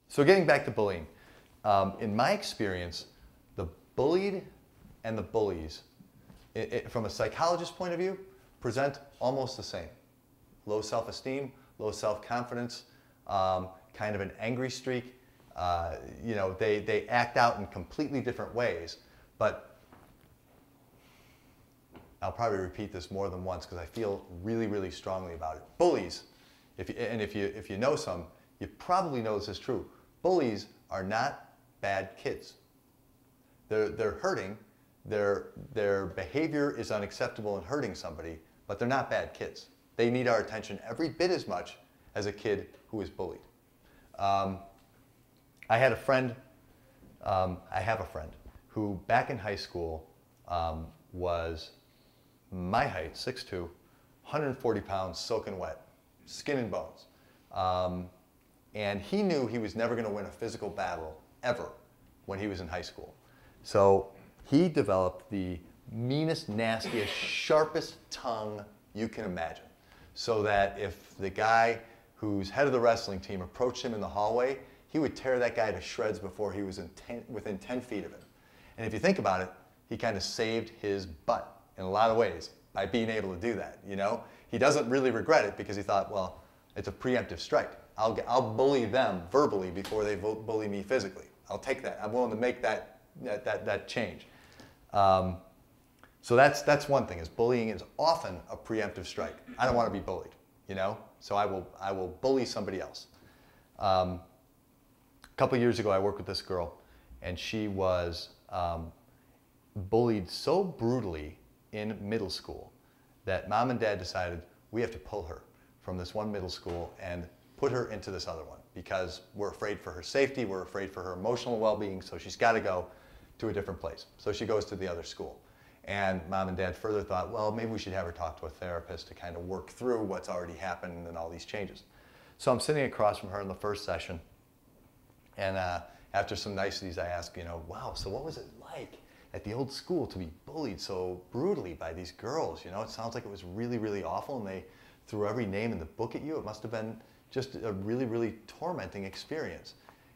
So getting back to bullying, in my experience, the bullied and the bullies, from a psychologist's point of view, present almost the same. Low self-esteem, low self-confidence, kind of an angry streak. You know, they act out in completely different ways. But I'll probably repeat this more than once because I feel really, really strongly about it. Bullies, if you know some, you probably know this is true. Bullies are not bad kids. They're hurting. Their behavior is unacceptable and hurting somebody, but they're not bad kids. They need our attention every bit as much as a kid who is bullied. I have a friend who back in high school was my height, 6'2", 140 pounds, soaking wet, skin and bones. And he knew he was never going to win a physical battle ever when he was in high school. So he developed the meanest, nastiest, sharpest tongue you can imagine. So that if the guy who's head of the wrestling team approached him in the hallway, he would tear that guy to shreds before he was within 10 feet of him. And if you think about it, he kind of saved his butt in a lot of ways by being able to do that, you know? He doesn't really regret it because he thought, well, it's a preemptive strike. I'll bully them verbally before they bully me physically. I'll take that. I'm willing to make that change. So that's one thing, is bullying is often a preemptive strike. I don't want to be bullied, you know? So I will bully somebody else. A couple years ago, I worked with this girl, and she was bullied so brutally in middle school that mom and dad decided we have to pull her from this one middle school and put her into this other one because we're afraid for her safety, we're afraid for her emotional well-being, so she's got to go to a different place. So she goes to the other school. And mom and dad further thought, well, maybe we should have her talk to a therapist to kind of work through what's already happened and all these changes. So I'm sitting across from her in the first session, and after some niceties, I asked, you know, wow, so what was it like at the old school to be bullied so brutally by these girls? You know, it sounds like it was really, really awful, and they threw every name in the book at you. It must have been just a really, really tormenting experience.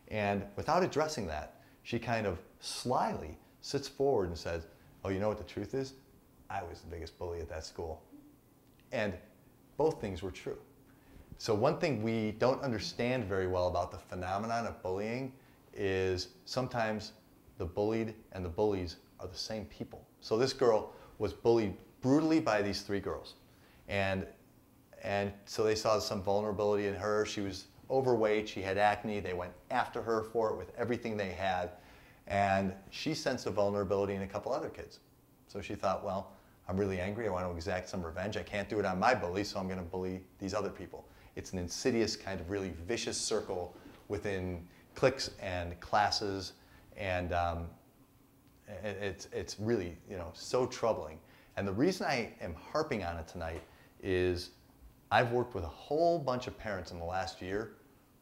And without addressing that, she kind of slyly sits forward and says, oh, you know what the truth is? I was the biggest bully at that school. And both things were true. So one thing we don't understand very well about the phenomenon of bullying is sometimes the bullied and the bullies are the same people. So this girl was bullied brutally by these three girls. And so they saw some vulnerability in her. She was overweight, she had acne, they went after her for it with everything they had. And she sensed a vulnerability in a couple other kids. So she thought, well, I'm really angry, I want to exact some revenge. I can't do it on my bully, so I'm going to bully these other people. It's an insidious kind of really vicious circle within cliques and classes, and it's really, you know, so troubling. And the reason I am harping on it tonight is I've worked with a whole bunch of parents in the last year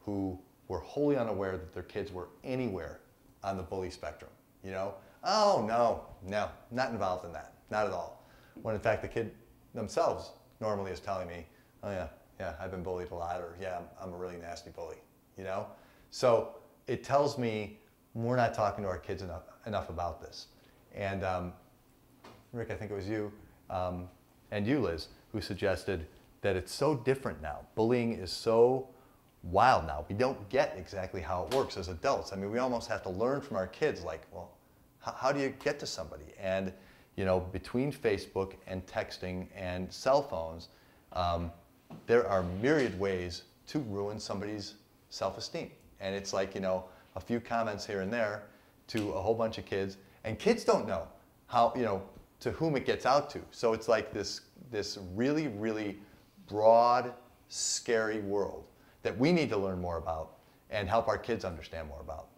who were wholly unaware that their kids were anywhere on the bully spectrum. You know, oh no, not involved in that, not at all. When in fact the kid themselves normally is telling me, oh yeah, I've been bullied a lot, or yeah, I'm a really nasty bully, you know? So it tells me we're not talking to our kids enough about this. And Rick, I think it was you, and you, Liz, who suggested that it's so different now. Bullying is so wild now. We don't get exactly how it works as adults. I mean, we almost have to learn from our kids, like, well, how do you get to somebody? And, you know, between Facebook and texting and cell phones, there are myriad ways to ruin somebody's self-esteem. And it's like, you know, a few comments here and there to a whole bunch of kids. And kids don't know how, you know, to whom it gets out to. So it's like this really, really broad, scary world that we need to learn more about and help our kids understand more about.